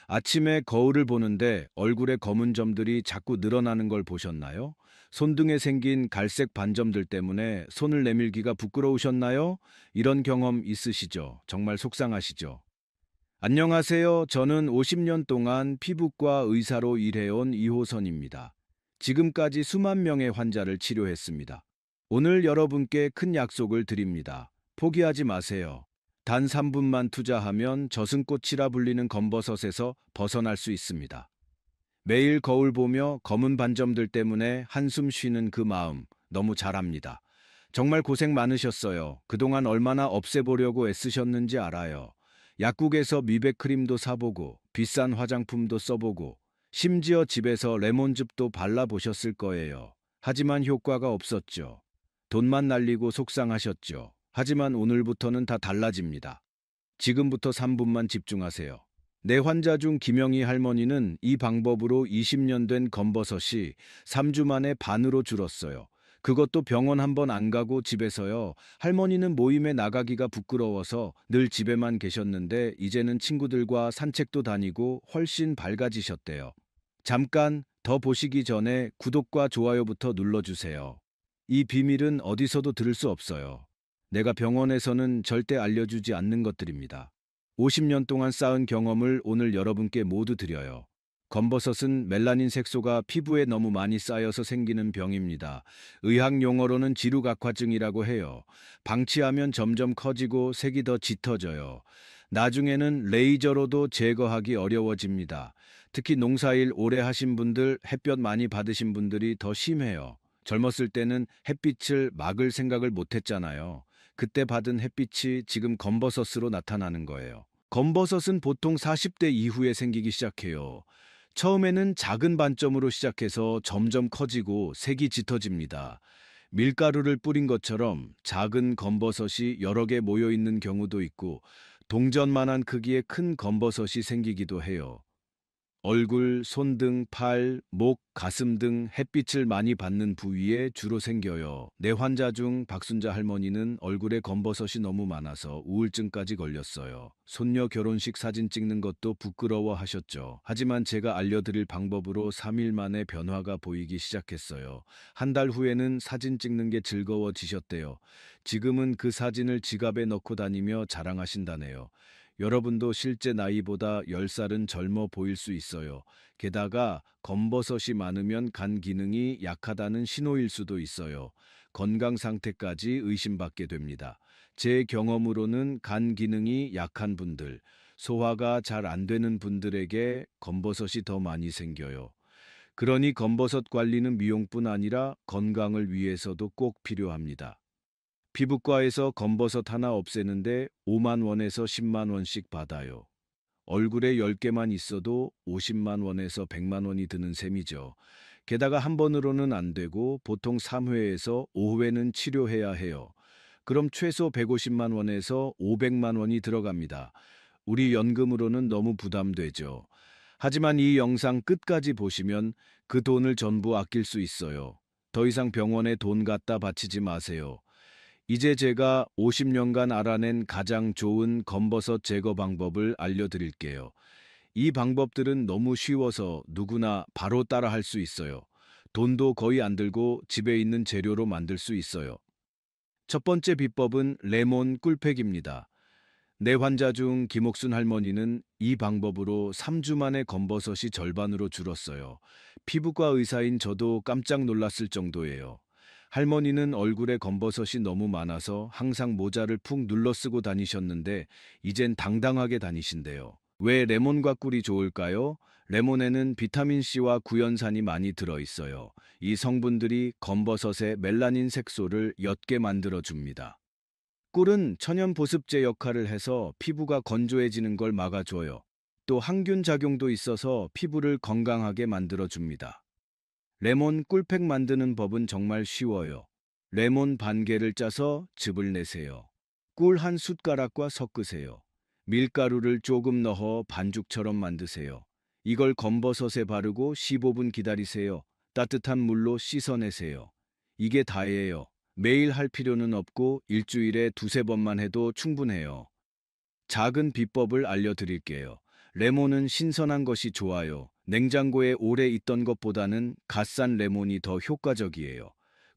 아침에 거울을 보는데 얼굴에 검은 점들이 자꾸 늘어나는 걸 보셨나요? 손등에 생긴 갈색 반점들 때문에 손을 내밀기가 부끄러우셨나요? 이런 경험 있으시죠? 정말 속상하시죠? 안녕하세요. 저는 50년 동안 피부과 의사로 일해온 이호선입니다. 지금까지 수만 명의 환자를 치료했습니다. 오늘 여러분께 큰 약속을 드립니다. 포기하지 마세요. 단 3분만 투자하면 저승꽃이라 불리는 검버섯에서 벗어날 수 있습니다. 매일 거울 보며 검은 반점들 때문에 한숨 쉬는 그 마음 너무 잘 압니다. 정말 고생 많으셨어요. 그동안 얼마나 없애보려고 애쓰셨는지 알아요. 약국에서 미백 크림도 사보고 비싼 화장품도 써보고 심지어 집에서 레몬즙도 발라보셨을 거예요. 하지만 효과가 없었죠. 돈만 날리고 속상하셨죠. 하지만 오늘부터는 다 달라집니다. 지금부터 3분만 집중하세요. 내 환자 중 김영희 할머니는 이 방법으로 20년 된 검버섯이 3주 만에 반으로 줄었어요. 그것도 병원 한 번 안 가고 집에서요. 할머니는 모임에 나가기가 부끄러워서 늘 집에만 계셨는데 이제는 친구들과 산책도 다니고 훨씬 밝아지셨대요. 잠깐 더 보시기 전에 구독과 좋아요부터 눌러주세요. 이 비밀은 어디서도 들을 수 없어요. 내가 병원에서는 절대 알려주지 않는 것들입니다. 50년 동안 쌓은 경험을 오늘 여러분께 모두 드려요. 검버섯은 멜라닌 색소가 피부에 너무 많이 쌓여서 생기는 병입니다. 의학 용어로는 지루각화증이라고 해요. 방치하면 점점 커지고 색이 더 짙어져요. 나중에는 레이저로도 제거하기 어려워집니다. 특히 농사일 오래 하신 분들, 햇볕 많이 받으신 분들이 더 심해요. 젊었을 때는 햇빛을 막을 생각을 못 했잖아요. 그때 받은 햇빛이 지금 검버섯으로 나타나는 거예요. 검버섯은 보통 40대 이후에 생기기 시작해요. 처음에는 작은 반점으로 시작해서 점점 커지고 색이 짙어집니다. 밀가루를 뿌린 것처럼 작은 검버섯이 여러 개 모여 있는 경우도 있고 동전만한 크기의 큰 검버섯이 생기기도 해요. 얼굴, 손등, 팔, 목, 가슴 등 햇빛을 많이 받는 부위에 주로 생겨요. 내 환자 중 박순자 할머니는 얼굴에 검버섯이 너무 많아서 우울증까지 걸렸어요. 손녀 결혼식 사진 찍는 것도 부끄러워 하셨죠. 하지만 제가 알려드릴 방법으로 3일 만에 변화가 보이기 시작했어요. 한 달 후에는 사진 찍는 게 즐거워지셨대요. 지금은 그 사진을 지갑에 넣고 다니며 자랑하신다네요. 여러분도 실제 나이보다 10살은 젊어 보일 수 있어요. 게다가 검버섯이 많으면 간 기능이 약하다는 신호일 수도 있어요. 건강 상태까지 의심받게 됩니다. 제 경험으로는 간 기능이 약한 분들, 소화가 잘 안 되는 분들에게 검버섯이 더 많이 생겨요. 그러니 검버섯 관리는 미용뿐 아니라 건강을 위해서도 꼭 필요합니다. 피부과에서 검버섯 하나 없애는데 5만 원에서 10만 원씩 받아요. 얼굴에 10개만 있어도 50만 원에서 100만 원이 드는 셈이죠. 게다가 한 번으로는 안 되고 보통 3회에서 5회는 치료해야 해요. 그럼 최소 150만 원에서 500만 원이 들어갑니다. 우리 연금으로는 너무 부담되죠. 하지만 이 영상 끝까지 보시면 그 돈을 전부 아낄 수 있어요. 더 이상 병원에 돈 갖다 바치지 마세요. 이제 제가 50년간 알아낸 가장 좋은 검버섯 제거 방법을 알려드릴게요. 이 방법들은 너무 쉬워서 누구나 바로 따라 할 수 있어요. 돈도 거의 안 들고 집에 있는 재료로 만들 수 있어요. 첫 번째 비법은 레몬 꿀팩입니다. 내 환자 중 김옥순 할머니는 이 방법으로 3주 만에 검버섯이 절반으로 줄었어요. 피부과 의사인 저도 깜짝 놀랐을 정도예요. 할머니는 얼굴에 검버섯이 너무 많아서 항상 모자를 푹 눌러 쓰고 다니셨는데 이젠 당당하게 다니신대요. 왜 레몬과 꿀이 좋을까요? 레몬에는 비타민C와 구연산이 많이 들어있어요. 이 성분들이 검버섯의 멜라닌 색소를 옅게 만들어줍니다. 꿀은 천연 보습제 역할을 해서 피부가 건조해지는 걸 막아줘요. 또 항균 작용도 있어서 피부를 건강하게 만들어줍니다. 레몬 꿀팩 만드는 법은 정말 쉬워요. 레몬 반 개를 짜서 즙을 내세요. 꿀 한 숟가락과 섞으세요. 밀가루를 조금 넣어 반죽처럼 만드세요. 이걸 검버섯에 바르고 15분 기다리세요. 따뜻한 물로 씻어내세요. 이게 다예요. 매일 할 필요는 없고 일주일에 두세 번만 해도 충분해요. 작은 비법을 알려드릴게요. 레몬은 신선한 것이 좋아요. 냉장고에 오래 있던 것보다는 갓산 레몬이 더 효과적이에요.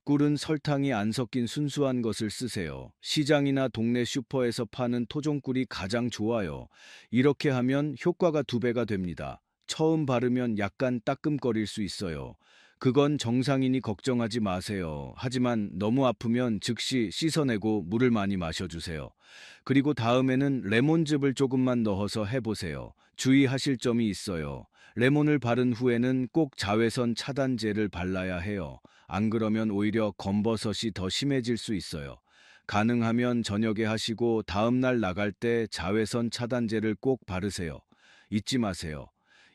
꿀은 설탕이 안 섞인 순수한 것을 쓰세요. 시장이나 동네 슈퍼에서 파는 토종꿀이 가장 좋아요. 이렇게 하면 효과가 2배가 됩니다. 처음 바르면 약간 따끔거릴 수 있어요. 그건 정상이니 걱정하지 마세요. 하지만 너무 아프면 즉시 씻어내고 물을 많이 마셔주세요. 그리고 다음에는 레몬즙을 조금만 넣어서 해보세요. 주의하실 점이 있어요. 레몬을 바른 후에는 꼭 자외선 차단제를 발라야 해요. 안 그러면 오히려 검버섯이 더 심해질 수 있어요. 가능하면 저녁에 하시고 다음날 나갈 때 자외선 차단제를 꼭 바르세요. 잊지 마세요.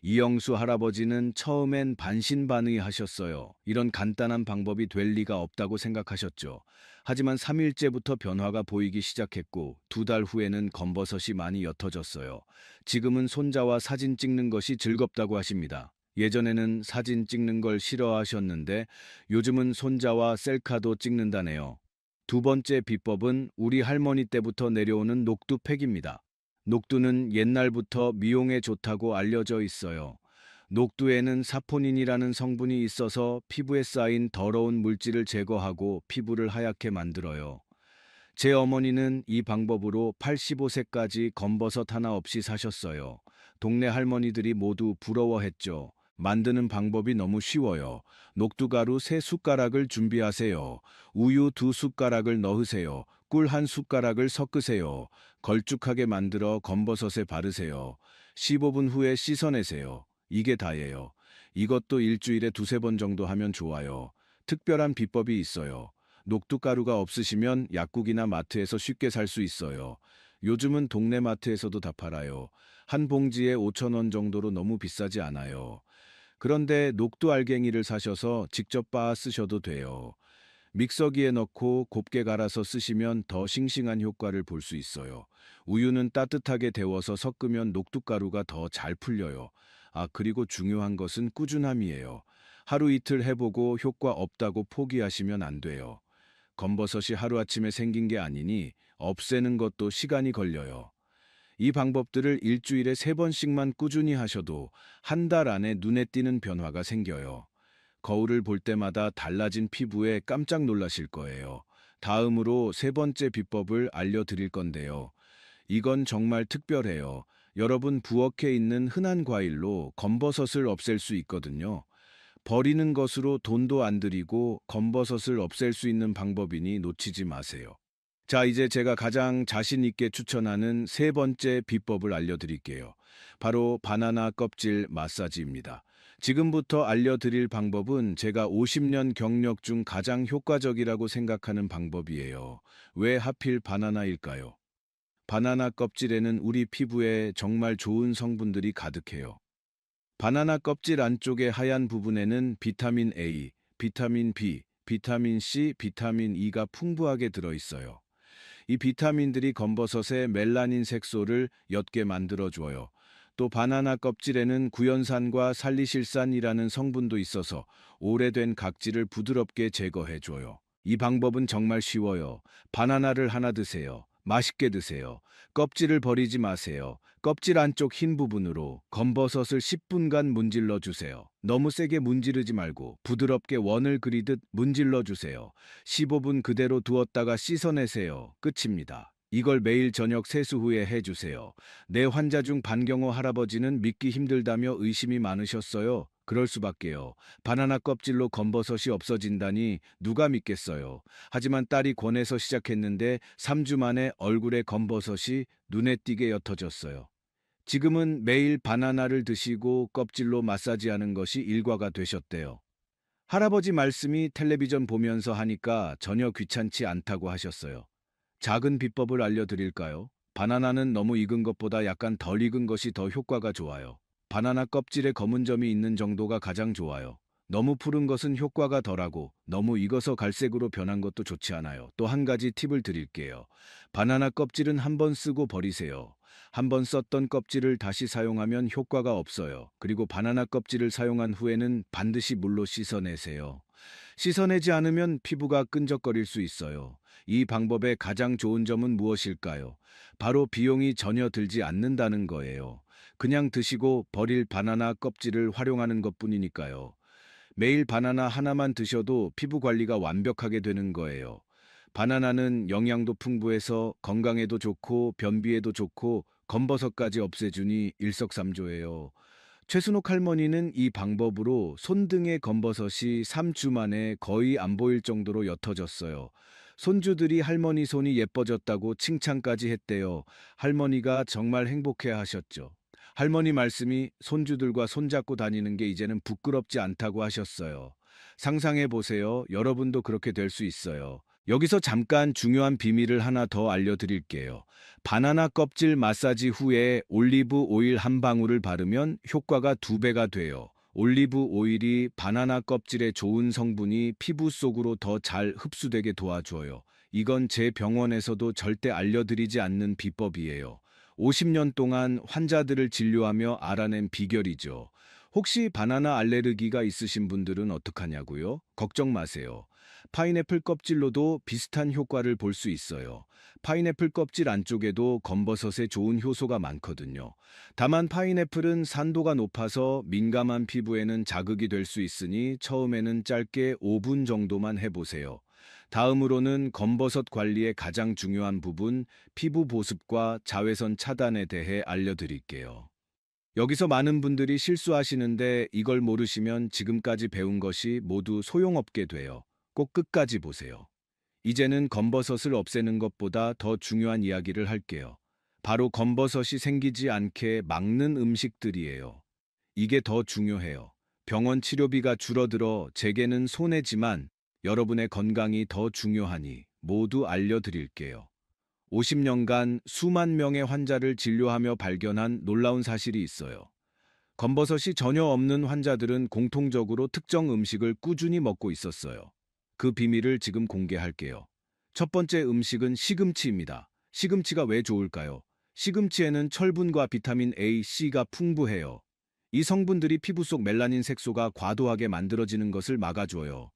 이영수 할아버지는 처음엔 반신반의하셨어요. 이런 간단한 방법이 될 리가 없다고 생각하셨죠. 하지만 3일째부터 변화가 보이기 시작했고 2달 후에는 검버섯이 많이 옅어졌어요. 지금은 손자와 사진 찍는 것이 즐겁다고 하십니다. 예전에는 사진 찍는 걸 싫어하셨는데 요즘은 손자와 셀카도 찍는다네요. 2번째 비법은 우리 할머니 때부터 내려오는 녹두팩입니다. 녹두는 옛날부터 미용에 좋다고 알려져 있어요. 녹두에는 사포닌이라는 성분이 있어서 피부에 쌓인 더러운 물질을 제거하고 피부를 하얗게 만들어요. 제 어머니는 이 방법으로 85세까지 검버섯 하나 없이 사셨어요. 동네 할머니들이 모두 부러워했죠. 만드는 방법이 너무 쉬워요. 녹두가루 3숟가락을 준비하세요. 우유 2숟가락을 넣으세요. 꿀 1숟가락을 섞으세요. 걸쭉하게 만들어 검버섯에 바르세요. 15분 후에 씻어내세요. 이게 다예요. 이것도 일주일에 2~3번 정도 하면 좋아요. 특별한 비법이 있어요. 녹두가루가 없으시면 약국이나 마트에서 쉽게 살 수 있어요. 요즘은 동네 마트에서도 다 팔아요. 한 봉지에 5,000원 정도로 너무 비싸지 않아요. 그런데 녹두 알갱이를 사셔서 직접 빻아 쓰셔도 돼요. 믹서기에 넣고 곱게 갈아서 쓰시면 더 싱싱한 효과를 볼 수 있어요. 우유는 따뜻하게 데워서 섞으면 녹두가루가 더 잘 풀려요. 그리고 중요한 것은 꾸준함이에요. 하루 이틀 해보고 효과 없다고 포기하시면 안 돼요. 검버섯이 하루아침에 생긴 게 아니니 없애는 것도 시간이 걸려요. 이 방법들을 일주일에 3번씩만 꾸준히 하셔도 한 달 안에 눈에 띄는 변화가 생겨요. 거울을 볼 때마다 달라진 피부에 깜짝 놀라실 거예요. 다음으로 3번째 비법을 알려드릴 건데요. 이건 정말 특별해요. 여러분 부엌에 있는 흔한 과일로 검버섯을 없앨 수 있거든요. 버리는 것으로 돈도 안 들이고 검버섯을 없앨 수 있는 방법이니 놓치지 마세요. 자, 이제 제가 가장 자신 있게 추천하는 3번째 비법을 알려드릴게요. 바로 바나나 껍질 마사지입니다. 지금부터 알려드릴 방법은 제가 50년 경력 중 가장 효과적이라고 생각하는 방법이에요. 왜 하필 바나나일까요? 바나나 껍질에는 우리 피부에 정말 좋은 성분들이 가득해요. 바나나 껍질 안쪽의 하얀 부분에는 비타민 A, 비타민 B, 비타민 C, 비타민 E가 풍부하게 들어있어요. 이 비타민들이 검버섯의 멜라닌 색소를 옅게 만들어줘요. 또 바나나 껍질에는 구연산과 살리실산이라는 성분도 있어서 오래된 각질을 부드럽게 제거해줘요. 이 방법은 정말 쉬워요. 바나나를 하나 드세요. 맛있게 드세요. 껍질을 버리지 마세요. 껍질 안쪽 흰 부분으로 검버섯을 10분간 문질러 주세요. 너무 세게 문지르지 말고 부드럽게 원을 그리듯 문질러 주세요. 15분 그대로 두었다가 씻어내세요. 끝입니다. 이걸 매일 저녁 세수 후에 해주세요. 내 환자 중 반경호 할아버지는 믿기 힘들다며 의심이 많으셨어요. 그럴 수밖에요. 바나나 껍질로 검버섯이 없어진다니 누가 믿겠어요. 하지만 딸이 권해서 시작했는데 3주 만에 얼굴에 검버섯이 눈에 띄게 옅어졌어요. 지금은 매일 바나나를 드시고 껍질로 마사지하는 것이 일과가 되셨대요. 할아버지 말씀이 텔레비전 보면서 하니까 전혀 귀찮지 않다고 하셨어요. 작은 비법을 알려드릴까요? 바나나는 너무 익은 것보다 약간 덜 익은 것이 더 효과가 좋아요. 바나나 껍질에 검은 점이 있는 정도가 가장 좋아요. 너무 푸른 것은 효과가 덜하고 너무 익어서 갈색으로 변한 것도 좋지 않아요. 또 한 가지 팁을 드릴게요. 바나나 껍질은 한 번 쓰고 버리세요. 한 번 썼던 껍질을 다시 사용하면 효과가 없어요. 그리고 바나나 껍질을 사용한 후에는 반드시 물로 씻어내세요. 씻어내지 않으면 피부가 끈적거릴 수 있어요. 이 방법의 가장 좋은 점은 무엇일까요? 바로 비용이 전혀 들지 않는다는 거예요. 그냥 드시고 버릴 바나나 껍질을 활용하는 것뿐이니까요. 매일 바나나 하나만 드셔도 피부 관리가 완벽하게 되는 거예요. 바나나는 영양도 풍부해서 건강에도 좋고 변비에도 좋고 검버섯까지 없애주니 일석삼조예요. 최순옥 할머니는 이 방법으로 손등의 검버섯이 3주 만에 거의 안 보일 정도로 옅어졌어요. 손주들이 할머니 손이 예뻐졌다고 칭찬까지 했대요. 할머니가 정말 행복해 하셨죠. 할머니 말씀이 손주들과 손잡고 다니는 게 이제는 부끄럽지 않다고 하셨어요. 상상해 보세요. 여러분도 그렇게 될 수 있어요. 여기서 잠깐 중요한 비밀을 하나 더 알려드릴게요. 바나나 껍질 마사지 후에 올리브 오일 한 방울을 바르면 효과가 2배가 돼요. 올리브 오일이 바나나 껍질의 좋은 성분이 피부 속으로 더 잘 흡수되게 도와줘요. 이건 제 병원에서도 절대 알려드리지 않는 비법이에요. 50년 동안 환자들을 진료하며 알아낸 비결이죠. 혹시 바나나 알레르기가 있으신 분들은 어떡하냐고요? 걱정 마세요. 파인애플 껍질로도 비슷한 효과를 볼 수 있어요. 파인애플 껍질 안쪽에도 검버섯에 좋은 효소가 많거든요. 다만 파인애플은 산도가 높아서 민감한 피부에는 자극이 될 수 있으니 처음에는 짧게 5분 정도만 해보세요. 다음으로는 검버섯 관리의 가장 중요한 부분, 피부 보습과 자외선 차단에 대해 알려드릴게요. 여기서 많은 분들이 실수하시는데 이걸 모르시면 지금까지 배운 것이 모두 소용없게 돼요. 꼭 끝까지 보세요. 이제는 검버섯을 없애는 것보다 더 중요한 이야기를 할게요. 바로 검버섯이 생기지 않게 막는 음식들이에요. 이게 더 중요해요. 병원 치료비가 줄어들어 제게는 손해지만 여러분의 건강이 더 중요하니 모두 알려드릴게요. 50년간 수만 명의 환자를 진료하며 발견한 놀라운 사실이 있어요. 검버섯이 전혀 없는 환자들은 공통적으로 특정 음식을 꾸준히 먹고 있었어요. 그 비밀을 지금 공개할게요. 첫 번째 음식은 시금치입니다. 시금치가 왜 좋을까요? 시금치에는 철분과 비타민 A, C가 풍부해요. 이 성분들이 피부 속 멜라닌 색소가 과도하게 만들어지는 것을 막아줘요.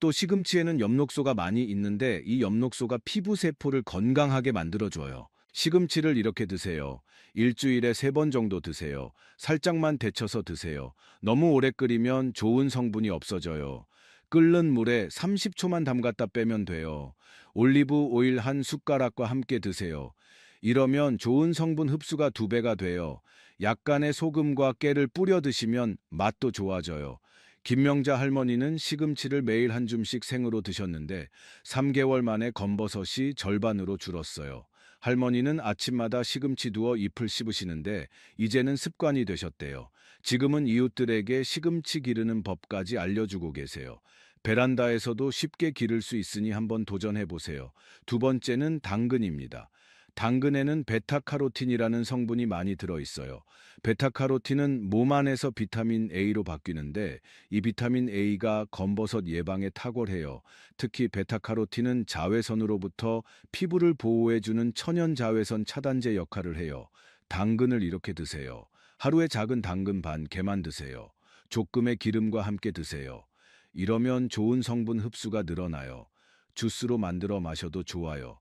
또 시금치에는 엽록소가 많이 있는데 이 엽록소가 피부 세포를 건강하게 만들어줘요. 시금치를 이렇게 드세요. 일주일에 3번 정도 드세요. 살짝만 데쳐서 드세요. 너무 오래 끓이면 좋은 성분이 없어져요. 끓는 물에 30초만 담갔다 빼면 돼요. 올리브 오일 한 숟가락과 함께 드세요. 이러면 좋은 성분 흡수가 2배가 돼요. 약간의 소금과 깨를 뿌려 드시면 맛도 좋아져요. 김명자 할머니는 시금치를 매일 한 줌씩 생으로 드셨는데 3개월 만에 검버섯이 절반으로 줄었어요. 할머니는 아침마다 시금치 두어 잎을 씹으시는데 이제는 습관이 되셨대요. 지금은 이웃들에게 시금치 기르는 법까지 알려주고 계세요. 베란다에서도 쉽게 기를 수 있으니 한번 도전해 보세요. 두 번째는 당근입니다. 당근에는 베타카로틴이라는 성분이 많이 들어 있어요. 베타카로틴은 몸 안에서 비타민 A로 바뀌는데 이 비타민 A가 검버섯 예방에 탁월해요. 특히 베타카로틴은 자외선으로부터 피부를 보호해주는 천연 자외선 차단제 역할을 해요. 당근을 이렇게 드세요. 하루에 작은 당근 반 개만 드세요. 조금의 기름과 함께 드세요. 이러면 좋은 성분 흡수가 늘어나요. 주스로 만들어 마셔도 좋아요.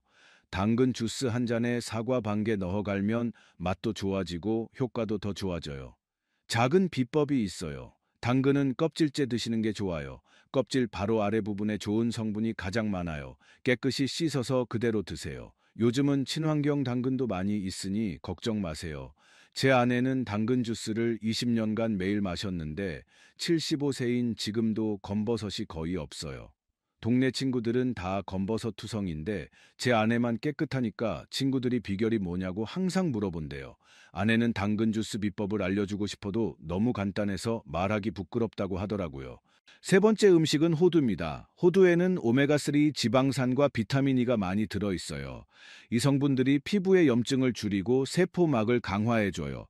당근 주스 한 잔에 사과 반 개 넣어 갈면 맛도 좋아지고 효과도 더 좋아져요. 작은 비법이 있어요. 당근은 껍질째 드시는 게 좋아요. 껍질 바로 아래 부분에 좋은 성분이 가장 많아요. 깨끗이 씻어서 그대로 드세요. 요즘은 친환경 당근도 많이 있으니 걱정 마세요. 제 아내는 당근 주스를 20년간 매일 마셨는데 75세인 지금도 검버섯이 거의 없어요. 동네 친구들은 다 검버섯 투성인데 제 아내만 깨끗하니까 친구들이 비결이 뭐냐고 항상 물어본대요. 아내는 당근 주스 비법을 알려주고 싶어도 너무 간단해서 말하기 부끄럽다고 하더라고요. 세 번째 음식은 호두입니다. 호두에는 오메가3 지방산과 비타민 E가 많이 들어있어요. 이 성분들이 피부의 염증을 줄이고 세포막을 강화해줘요.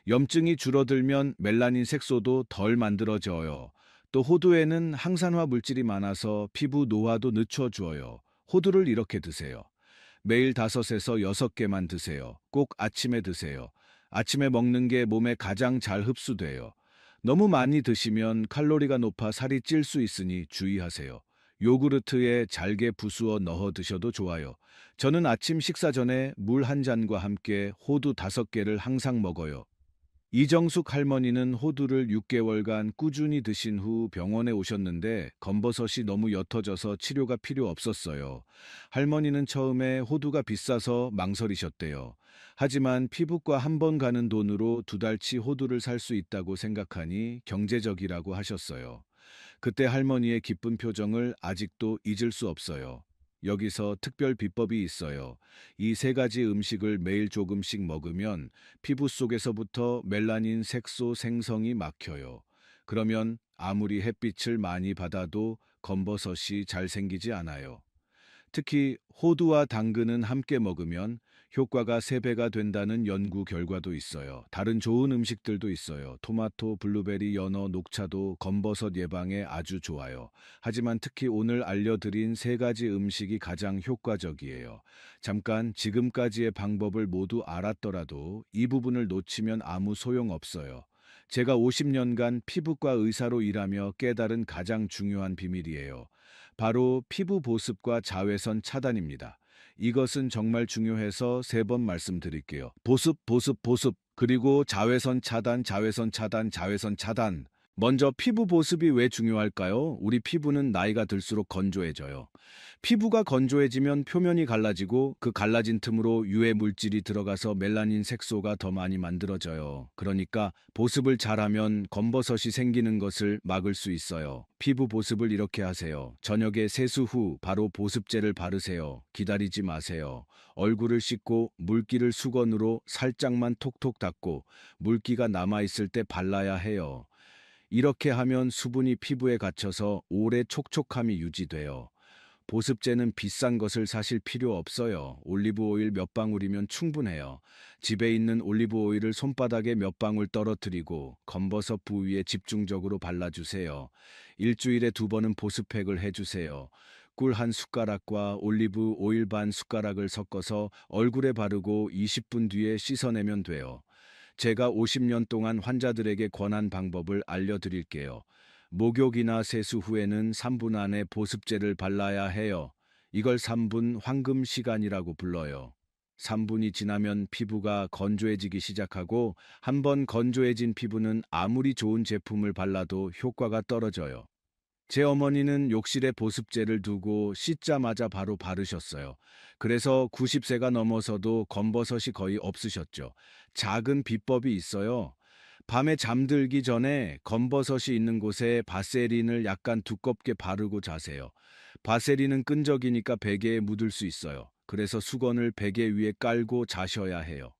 염증이 줄어들면 멜라닌 색소도 덜 만들어져요. 또 호두에는 항산화 물질이 많아서 피부 노화도 늦춰줘요. 호두를 이렇게 드세요. 매일 5에서 6개만 드세요. 꼭 아침에 드세요. 아침에 먹는 게 몸에 가장 잘 흡수돼요. 너무 많이 드시면 칼로리가 높아 살이 찔 수 있으니 주의하세요. 요구르트에 잘게 부수어 넣어 드셔도 좋아요. 저는 아침 식사 전에 물 한 잔과 함께 호두 5개를 항상 먹어요. 이정숙 할머니는 호두를 6개월간 꾸준히 드신 후 병원에 오셨는데 검버섯이 너무 옅어져서 치료가 필요 없었어요. 할머니는 처음에 호두가 비싸서 망설이셨대요. 하지만 피부과 한 번 가는 돈으로 2달치 호두를 살 수 있다고 생각하니 경제적이라고 하셨어요. 그때 할머니의 기쁜 표정을 아직도 잊을 수 없어요. 여기서 특별 비법이 있어요. 이 3가지 음식을 매일 조금씩 먹으면 피부 속에서부터 멜라닌 색소 생성이 막혀요. 그러면 아무리 햇빛을 많이 받아도 검버섯이 잘 생기지 않아요. 특히 호두와 당근은 함께 먹으면 효과가 3배가 된다는 연구 결과도 있어요. 다른 좋은 음식들도 있어요. 토마토, 블루베리, 연어, 녹차도 검버섯 예방에 아주 좋아요. 하지만 특히 오늘 알려드린 3가지 음식이 가장 효과적이에요. 잠깐 지금까지의 방법을 모두 알았더라도 이 부분을 놓치면 아무 소용 없어요. 제가 50년간 피부과 의사로 일하며 깨달은 가장 중요한 비밀이에요. 바로 피부 보습과 자외선 차단입니다. 이것은 정말 중요해서 3번 말씀드릴게요. 보습, 보습, 보습, 그리고 자외선 차단, 자외선 차단, 자외선 차단. 먼저 피부 보습이 왜 중요할까요? 우리 피부는 나이가 들수록 건조해져요. 피부가 건조해지면 표면이 갈라지고 그 갈라진 틈으로 유해 물질이 들어가서 멜라닌 색소가 더 많이 만들어져요. 그러니까 보습을 잘하면 검버섯이 생기는 것을 막을 수 있어요. 피부 보습을 이렇게 하세요. 저녁에 세수 후 바로 보습제를 바르세요. 기다리지 마세요. 얼굴을 씻고 물기를 수건으로 살짝만 톡톡 닦고 물기가 남아있을 때 발라야 해요. 이렇게 하면 수분이 피부에 갇혀서 오래 촉촉함이 유지돼요. 보습제는 비싼 것을 사실 필요 없어요. 올리브 오일 몇 방울이면 충분해요. 집에 있는 올리브 오일을 손바닥에 몇 방울 떨어뜨리고 검버섯 부위에 집중적으로 발라주세요. 일주일에 2번은 보습팩을 해주세요. 꿀 한 숟가락과 올리브 오일 반 숟가락을 섞어서 얼굴에 바르고 20분 뒤에 씻어내면 돼요. 제가 50년 동안 환자들에게 권한 방법을 알려드릴게요. 목욕이나 세수 후에는 3분 안에 보습제를 발라야 해요. 이걸 3분 황금 시간이라고 불러요. 3분이 지나면 피부가 건조해지기 시작하고 한 번 건조해진 피부는 아무리 좋은 제품을 발라도 효과가 떨어져요. 제 어머니는 욕실에 보습제를 두고 씻자마자 바로 바르셨어요. 그래서 90세가 넘어서도 검버섯이 거의 없으셨죠. 작은 비법이 있어요. 밤에 잠들기 전에 검버섯이 있는 곳에 바세린을 약간 두껍게 바르고 자세요. 바세린은 끈적이니까 베개에 묻을 수 있어요. 그래서 수건을 베개 위에 깔고 자셔야 해요.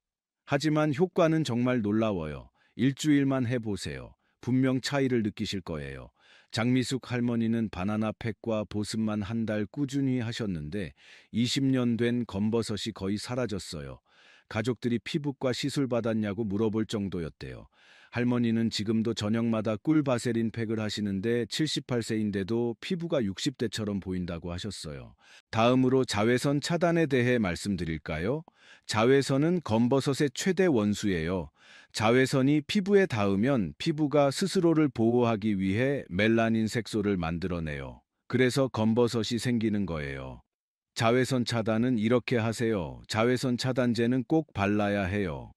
하지만 효과는 정말 놀라워요. 일주일만 해보세요. 분명 차이를 느끼실 거예요. 장미숙 할머니는 바나나 팩과 보습만 1달 꾸준히 하셨는데 20년 된 검버섯이 거의 사라졌어요. 가족들이 피부과 시술 받았냐고 물어볼 정도였대요. 할머니는 지금도 저녁마다 꿀바세린 팩을 하시는데 78세인데도 피부가 60대처럼 보인다고 하셨어요. 다음으로 자외선 차단에 대해 말씀드릴까요? 자외선은 검버섯의 최대 원수예요. 자외선이 피부에 닿으면 피부가 스스로를 보호하기 위해 멜라닌 색소를 만들어내요. 그래서 검버섯이 생기는 거예요. 자외선 차단은 이렇게 하세요. 자외선 차단제는 꼭 발라야 해요.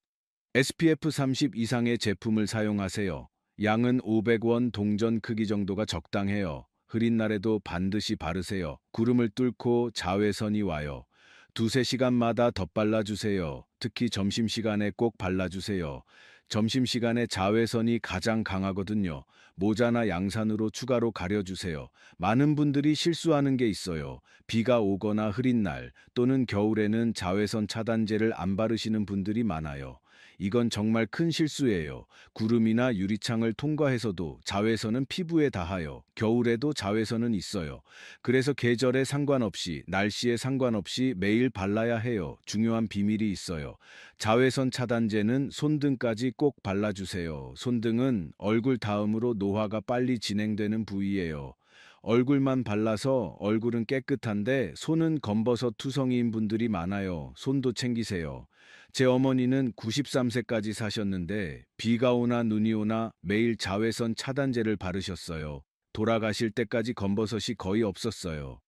SPF 30 이상의 제품을 사용하세요. 양은 500원 동전 크기 정도가 적당해요. 흐린 날에도 반드시 바르세요. 구름을 뚫고 자외선이 와요. 2~3시간마다 덧발라주세요. 특히 점심시간에 꼭 발라주세요. 점심시간에 자외선이 가장 강하거든요. 모자나 양산으로 추가로 가려주세요. 많은 분들이 실수하는 게 있어요. 비가 오거나 흐린 날 또는 겨울에는 자외선 차단제를 안 바르시는 분들이 많아요. 이건 정말 큰 실수예요. 구름이나 유리창을 통과해서도 자외선은 피부에 닿아요. 겨울에도 자외선은 있어요. 그래서 계절에 상관없이, 날씨에 상관없이 매일 발라야 해요. 중요한 비밀이 있어요. 자외선 차단제는 손등까지 꼭 발라주세요. 손등은 얼굴 다음으로 노화가 빨리 진행되는 부위예요. 얼굴만 발라서 얼굴은 깨끗한데 손은 검버섯 투성이인 분들이 많아요. 손도 챙기세요. 제 어머니는 93세까지 사셨는데 비가 오나 눈이 오나 매일 자외선 차단제를 바르셨어요. 돌아가실 때까지 검버섯이 거의 없었어요.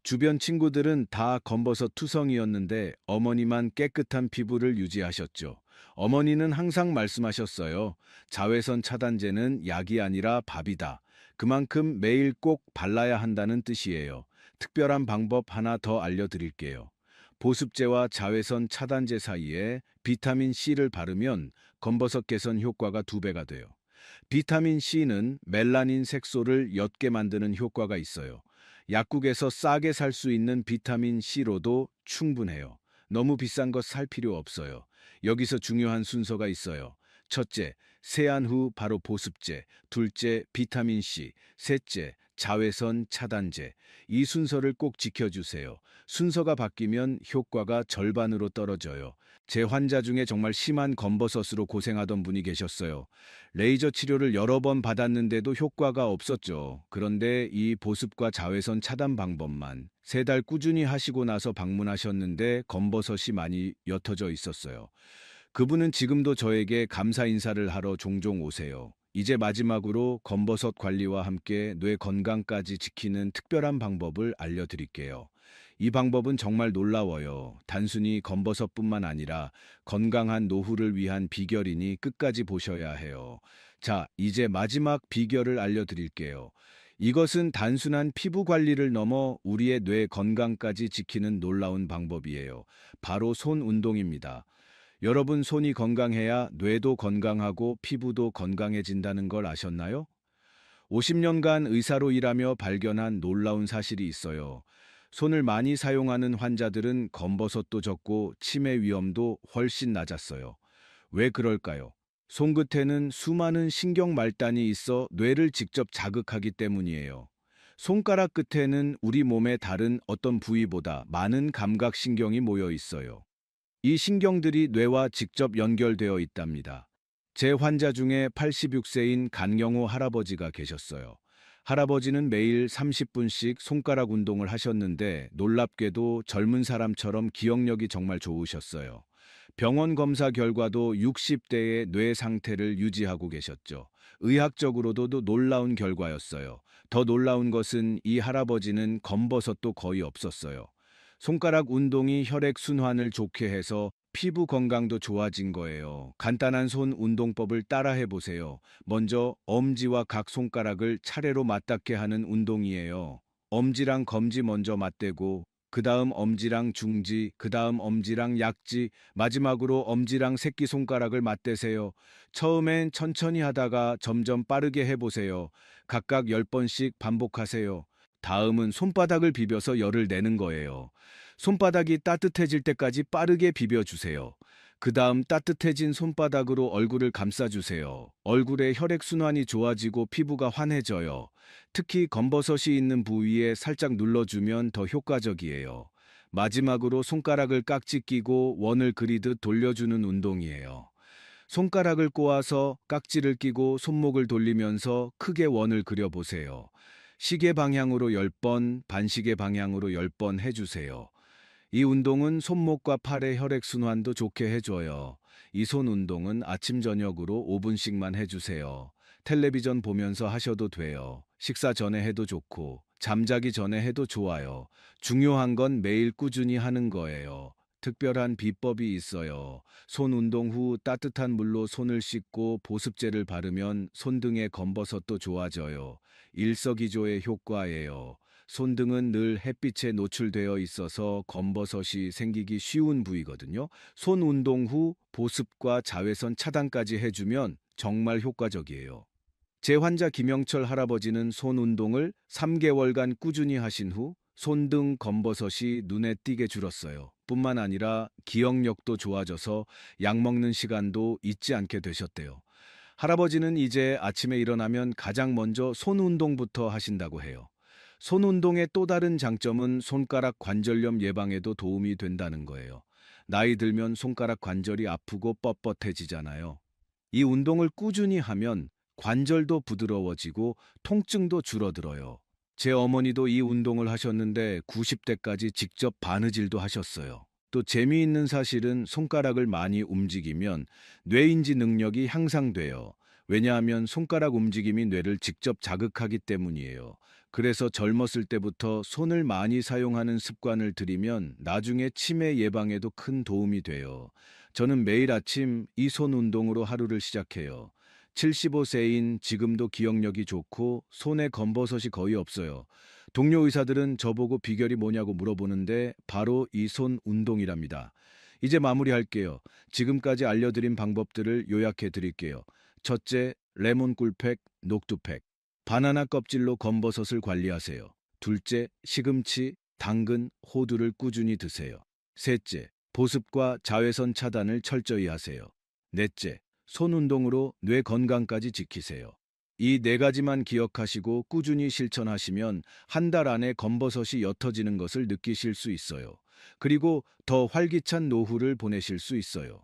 주변 친구들은 다 검버섯 투성이었는데 어머니만 깨끗한 피부를 유지하셨죠. 어머니는 항상 말씀하셨어요. 자외선 차단제는 약이 아니라 밥이다. 그만큼 매일 꼭 발라야 한다는 뜻이에요. 특별한 방법 하나 더 알려드릴게요. 보습제와 자외선 차단제 사이에 비타민 C를 바르면 검버섯 개선 효과가 2배가 돼요. 비타민 C는 멜라닌 색소를 옅게 만드는 효과가 있어요. 약국에서 싸게 살 수 있는 비타민 C로도 충분해요. 너무 비싼 것 살 필요 없어요. 여기서 중요한 순서가 있어요. 첫째, 세안 후 바로 보습제. 둘째, 비타민 C. 셋째, 자외선 차단제. 이 순서를 꼭 지켜주세요. 순서가 바뀌면 효과가 절반으로 떨어져요. 제 환자 중에 정말 심한 검버섯으로 고생하던 분이 계셨어요. 레이저 치료를 여러 번 받았는데도 효과가 없었죠. 그런데 이 보습과 자외선 차단 방법만 3달 꾸준히 하시고 나서 방문하셨는데 검버섯이 많이 옅어져 있었어요. 그분은 지금도 저에게 감사 인사를 하러 종종 오세요. 이제 마지막으로 검버섯 관리와 함께 뇌 건강까지 지키는 특별한 방법을 알려드릴게요. 이 방법은 정말 놀라워요. 단순히 검버섯뿐만 아니라 건강한 노후를 위한 비결이니 끝까지 보셔야 해요. 자, 이제 마지막 비결을 알려드릴게요. 이것은 단순한 피부 관리를 넘어 우리의 뇌 건강까지 지키는 놀라운 방법이에요. 바로 손 운동입니다. 여러분 손이 건강해야 뇌도 건강하고 피부도 건강해진다는 걸 아셨나요? 50년간 의사로 일하며 발견한 놀라운 사실이 있어요. 손을 많이 사용하는 환자들은 검버섯도 적고 치매 위험도 훨씬 낮았어요. 왜 그럴까요? 손끝에는 수많은 신경 말단이 있어 뇌를 직접 자극하기 때문이에요. 손가락 끝에는 우리 몸의 다른 어떤 부위보다 많은 감각신경이 모여 있어요. 이 신경들이 뇌와 직접 연결되어 있답니다. 제 환자 중에 86세인 간경호 할아버지가 계셨어요. 할아버지는 매일 30분씩 손가락 운동을 하셨는데 놀랍게도 젊은 사람처럼 기억력이 정말 좋으셨어요. 병원 검사 결과도 60대의 뇌 상태를 유지하고 계셨죠. 의학적으로도 놀라운 결과였어요. 더 놀라운 것은 이 할아버지는 검버섯도 거의 없었어요. 손가락 운동이 혈액 순환을 좋게 해서 피부 건강도 좋아진 거예요. 간단한 손 운동법을 따라해 보세요. 먼저 엄지와 각 손가락을 차례로 맞닿게 하는 운동이에요. 엄지랑 검지 먼저 맞대고 그 다음 엄지랑 중지, 그 다음 엄지랑 약지, 마지막으로 엄지랑 새끼손가락을 맞대세요. 처음엔 천천히 하다가 점점 빠르게 해보세요. 각각 10번씩 반복하세요. 다음은 손바닥을 비벼서 열을 내는 거예요. 손바닥이 따뜻해질 때까지 빠르게 비벼주세요. 그 다음 따뜻해진 손바닥으로 얼굴을 감싸주세요. 얼굴에 혈액순환이 좋아지고 피부가 환해져요. 특히 검버섯이 있는 부위에 살짝 눌러주면 더 효과적이에요. 마지막으로 손가락을 깍지 끼고 원을 그리듯 돌려주는 운동이에요. 손가락을 꼬아서 깍지를 끼고 손목을 돌리면서 크게 원을 그려보세요. 시계 방향으로 10번, 반시계 방향으로 10번 해주세요. 이 운동은 손목과 팔의 혈액순환도 좋게 해줘요. 이 손 운동은 아침 저녁으로 5분씩만 해주세요. 텔레비전 보면서 하셔도 돼요. 식사 전에 해도 좋고, 잠자기 전에 해도 좋아요. 중요한 건 매일 꾸준히 하는 거예요. 특별한 비법이 있어요. 손 운동 후 따뜻한 물로 손을 씻고 보습제를 바르면 손등의 검버섯도 좋아져요. 일석이조의 효과예요. 손등은 늘 햇빛에 노출되어 있어서 검버섯이 생기기 쉬운 부위거든요. 손 운동 후 보습과 자외선 차단까지 해주면 정말 효과적이에요. 제 환자 김영철 할아버지는 손 운동을 3개월간 꾸준히 하신 후 손등 검버섯이 눈에 띄게 줄었어요. 뿐만 아니라 기억력도 좋아져서 약 먹는 시간도 잊지 않게 되셨대요. 할아버지는 이제 아침에 일어나면 가장 먼저 손 운동부터 하신다고 해요. 손 운동의 또 다른 장점은 손가락 관절염 예방에도 도움이 된다는 거예요. 나이 들면 손가락 관절이 아프고 뻣뻣해지잖아요. 이 운동을 꾸준히 하면 관절도 부드러워지고 통증도 줄어들어요. 제 어머니도 이 운동을 하셨는데 90대까지 직접 바느질도 하셨어요. 또 재미있는 사실은 손가락을 많이 움직이면 뇌인지 능력이 향상돼요. 왜냐하면 손가락 움직임이 뇌를 직접 자극하기 때문이에요. 그래서 젊었을 때부터 손을 많이 사용하는 습관을 들이면 나중에 치매 예방에도 큰 도움이 돼요. 저는 매일 아침 이 손 운동으로 하루를 시작해요. 75세인 지금도 기억력이 좋고 손에 검버섯이 거의 없어요. 동료 의사들은 저보고 비결이 뭐냐고 물어보는데 바로 이 손 운동이랍니다. 이제 마무리할게요. 지금까지 알려드린 방법들을 요약해 드릴게요. 첫째, 레몬 꿀팩, 녹두팩. 바나나 껍질로 검버섯을 관리하세요. 둘째, 시금치, 당근, 호두를 꾸준히 드세요. 셋째, 보습과 자외선 차단을 철저히 하세요. 넷째, 손 운동으로 뇌 건강까지 지키세요. 이 네 가지만 기억하시고 꾸준히 실천하시면 한 달 안에 검버섯이 옅어지는 것을 느끼실 수 있어요. 그리고 더 활기찬 노후를 보내실 수 있어요.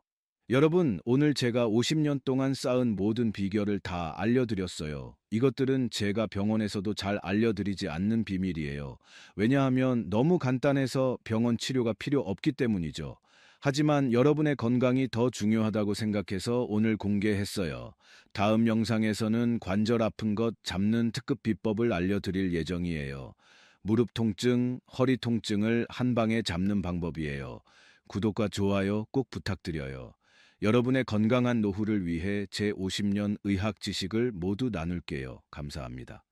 여러분, 오늘 제가 50년 동안 쌓은 모든 비결을 다 알려드렸어요. 이것들은 제가 병원에서도 잘 알려드리지 않는 비밀이에요. 왜냐하면 너무 간단해서 병원 치료가 필요 없기 때문이죠. 하지만 여러분의 건강이 더 중요하다고 생각해서 오늘 공개했어요. 다음 영상에서는 관절 아픈 것 잡는 특급 비법을 알려드릴 예정이에요. 무릎 통증, 허리 통증을 한 방에 잡는 방법이에요. 구독과 좋아요 꼭 부탁드려요. 여러분의 건강한 노후를 위해 제 50년 의학 지식을 모두 나눌게요. 감사합니다.